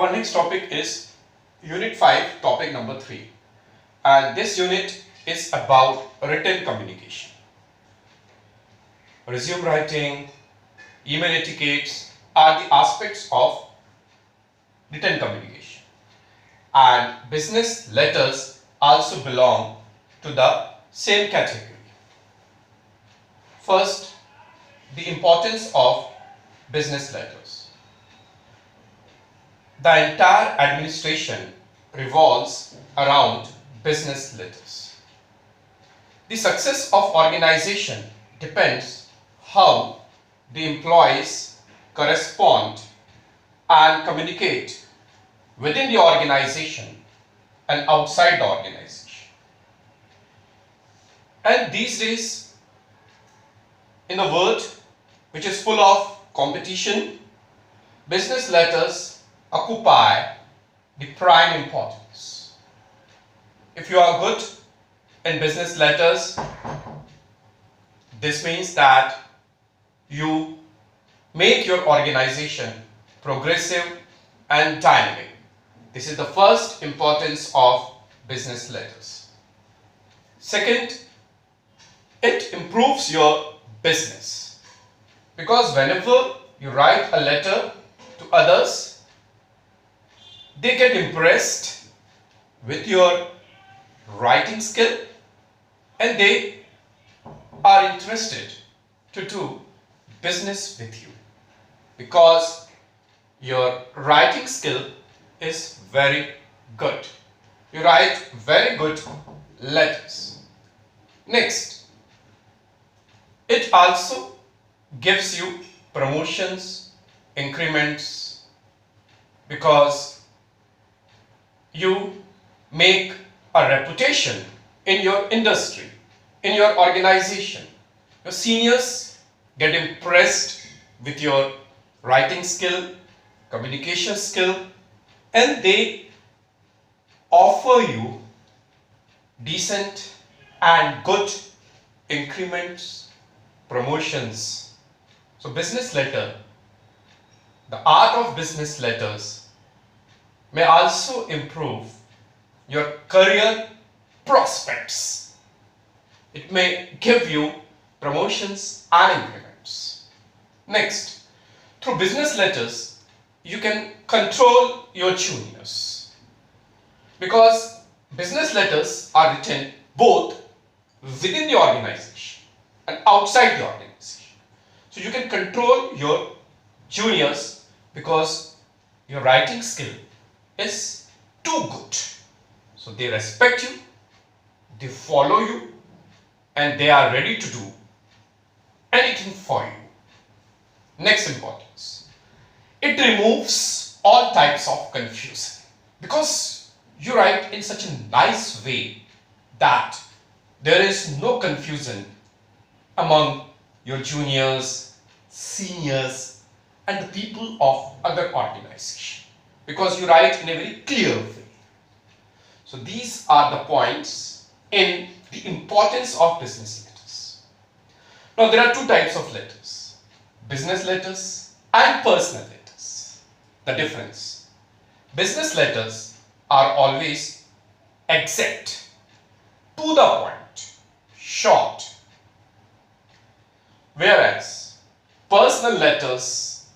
Our next topic is Unit 5, topic number 3. And this unit is about written communication. Resume writing, email etiquettes are the aspects of written communication. And business letters also belong to the same category. First, the importance of business letters. The entire administration revolves around business letters. The success of organization depends how the employees correspond and communicate within the organization and outside the organization. And these days, in a world which is full of competition, business letters occupy the prime importance. If you are good in business letters, this means that you make your organization progressive and dynamic. This is the first importance of business letters. Second, it improves your business, because whenever you write a letter to others, they get impressed with your writing skill and they are interested to do business with you, because your writing skill is very good. You write very good letters. Next, it also gives you promotions, increments, because you make a reputation in your industry, in your organization. Your seniors get impressed with your writing skill, communication skill, and they offer you decent and good increments, promotions. So business letter, the art of business letters may also improve your career prospects. It may give you promotions and increments. Next, through business letters, you can control your juniors, because business letters are written both within the organization and outside the organization. So you can control your juniors because your writing skill is too good. So they respect you, they follow you, and they are ready to do anything for you. Next importance, it removes all types of confusion, because you write in such a nice way that there is no confusion among your juniors, seniors, and the people of other organization, because you write in a very clear way. So these are the points in the importance of business letters. Now there are two types of letters: business letters and personal letters. The difference: business letters are always exact, to the point, short, whereas personal letters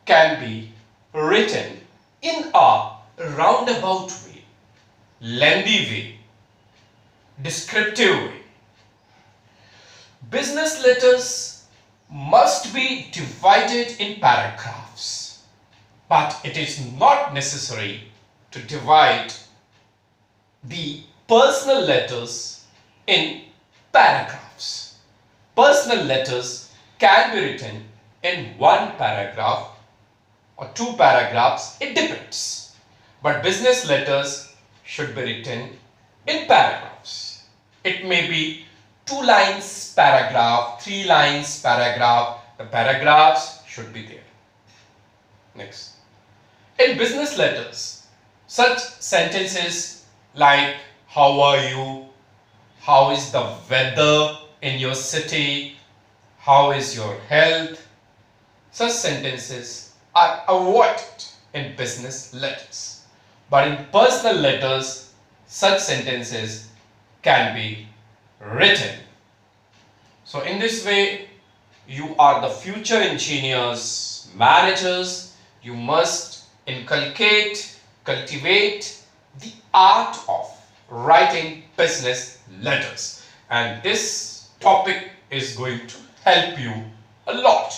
can be written in a roundabout way, lengthy way, descriptive way. Business letters must be divided in paragraphs, but it is not necessary to divide the personal letters in paragraphs. Personal letters can be written in one paragraph or two paragraphs, it depends. But business letters should be written in paragraphs. It may be 2 lines paragraph, 3 lines paragraph. The paragraphs should be there. Next, in business letters, such sentences like how are you, how is the weather in your city, how is your health, such sentences are avoided in business letters. But in personal letters, such sentences can be written. So in this way, you are the future engineers, managers. You must inculcate, cultivate the art of writing business letters. And this topic is going to help you a lot.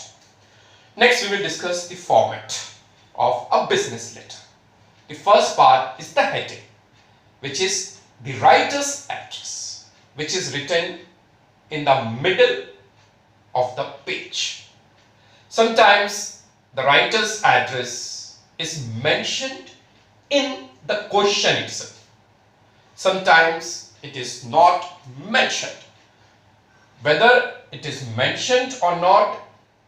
Next, we will discuss the format of a business letter. The first part is the heading, which is the writer's address, which is written in the middle of the page. Sometimes the writer's address is mentioned in the question itself. Sometimes it is not mentioned. Whether it is mentioned or not,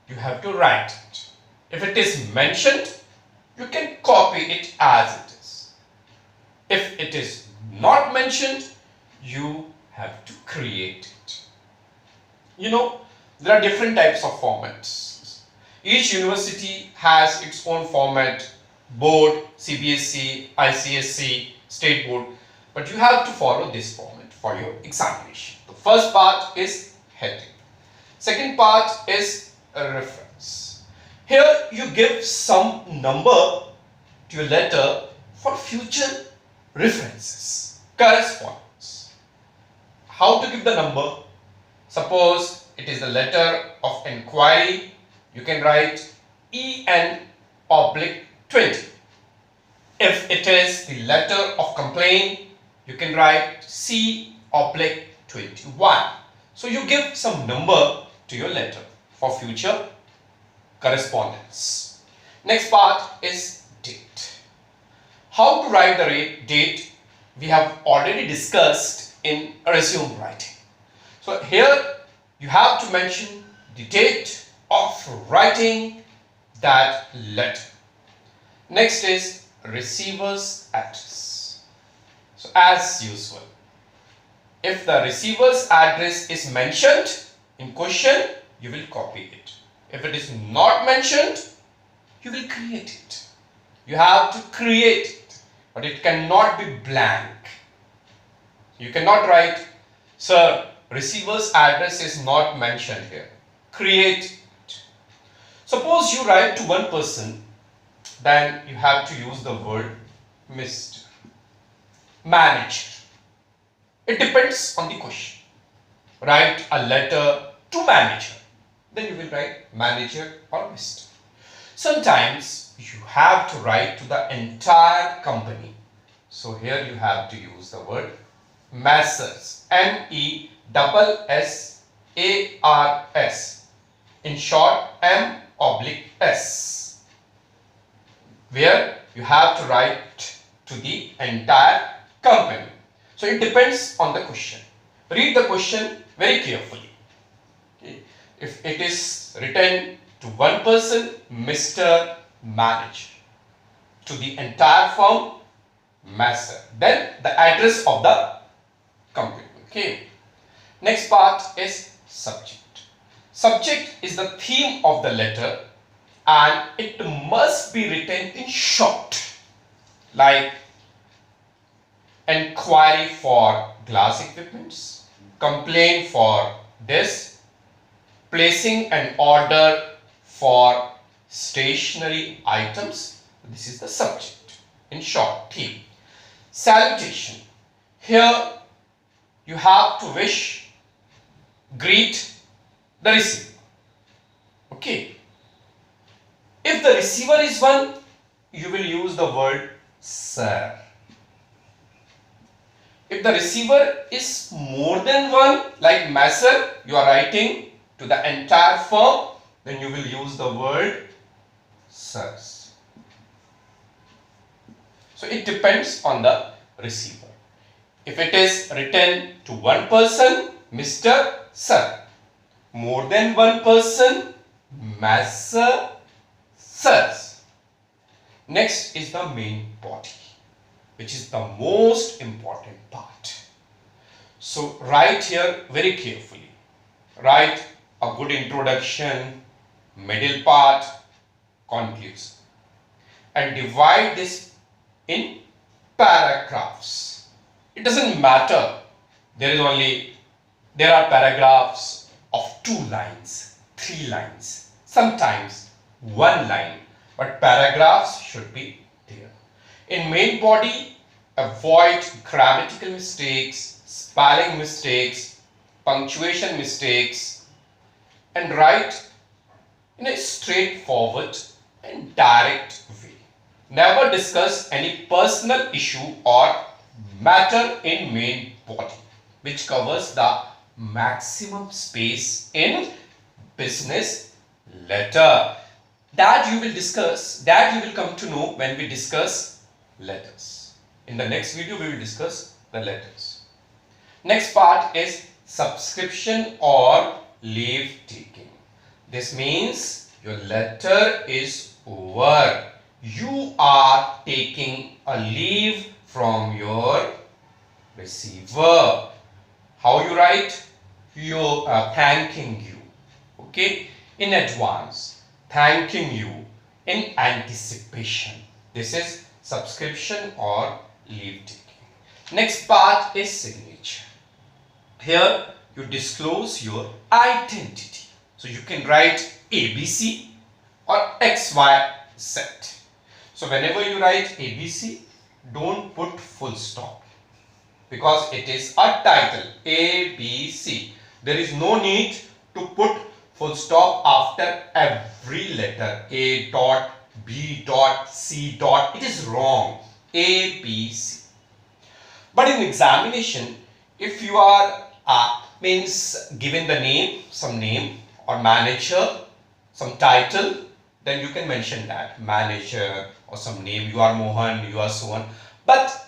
you have to write it. If it is mentioned, you can copy it as it is. If it is not mentioned, you have to create it. You know, there are different types of formats. Each university has its own format, board, CBSE, ICSE, state board, but you have to follow this format for your examination. The first part is heading. Second part is a reference. Here you give some number to your letter for future references, correspondence. How to give the number? Suppose it is the letter of inquiry, you can write EN/20. If it is the letter of complaint, you can write C/21. So you give some number to your letter for future correspondence. Next part is date. How to write the date we have already discussed in resume writing. So here you have to mention the date of writing that letter. Next is receiver's address. So as usual, if the receiver's address is mentioned in question, you will copy it. If it is not mentioned, you will create it. You have to create it, but it cannot be blank. You cannot write, sir, receiver's address is not mentioned here. Create it. Suppose you write to one person, then you have to use the word Mr. Manager. It depends on the question. Write a letter to manager, then you will write manager or Mr. Sometimes you have to write to the entire company. So here you have to use the word Messrs. MESSARS. In short, M/S. Where you have to write to the entire company. So it depends on the question. Read the question very carefully. Okay. If it is written to one person, Mr. Manager. To the entire firm, Master. Then the address of the company. Okay. Next part is subject. Subject is the theme of the letter and it must be written in short, like inquiry for glass equipments, complaint for this, placing an order for stationery items. This is the subject in short theme. Salutation. Here you have to wish, greet the receiver. Okay. If the receiver is one, you will use the word sir. If the receiver is more than one, like Master, you are writing to the entire firm, then you will use the word sirs. So it depends on the receiver. If it is written to one person, Mr. Sir. More than one person, Master, Sirs. Next is the main body, which is the most important part. So write here very carefully. Write a good introduction, middle part, conclusion. and divide this in paragraphs. It doesn't matter. There are paragraphs of 2 lines, 3 lines, sometimes 1 line, but paragraphs should be there. In main body, avoid grammatical mistakes, spelling mistakes, punctuation mistakes, and write in a straightforward and direct way. Never discuss any personal issue or matter in main body, which covers the maximum space in business letter. That you will come to know when we discuss letters. In the next video, we will discuss the letters. Next part is subscription or leave taking. This means your letter is over. You are taking a leave from your receiver. How you write? You are thanking you. Okay? In advance. Thanking you in anticipation. This is subscription or leave taking. Next part is signature. Here you disclose your identity. So you can write ABC or XYZ. So whenever you write ABC, don't put full stop because it is a title ABC. There is no need to put full stop after every letter. A dot, B dot, C dot. It is wrong. ABC. But in examination, if you are given the name, some name or manager, some title, then you can mention that manager or some name. You are Mohan, you are so on. But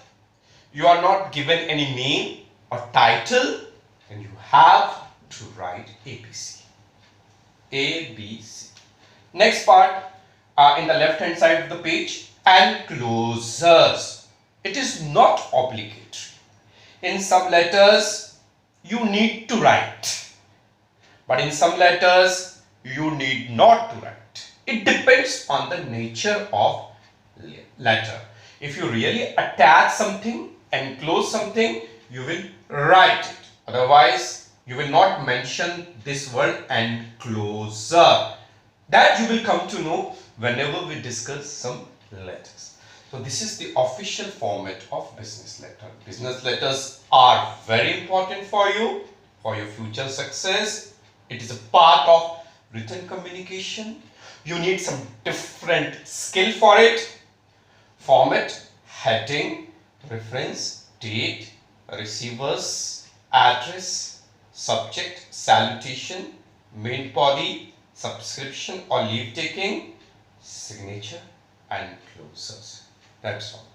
you are not given any name or title, then you have to write ABC. ABC. Next part, in the left hand side of the page, enclosures. It is not obligatory. In some letters, you need to write. But in some letters, you need not to write. It depends on the nature of letter. If you really attach something, enclose something, you will write it. Otherwise, you will not mention this word enclosure. That you will come to know whenever we discuss some letters. So this is the official format of business letter. Business letters are very important for you, for your future success. It is a part of written communication. You need some different skill for it. Format, heading, reference, date, receivers, address, subject, salutation, main body, subscription or leave taking, signature and closers. That's all.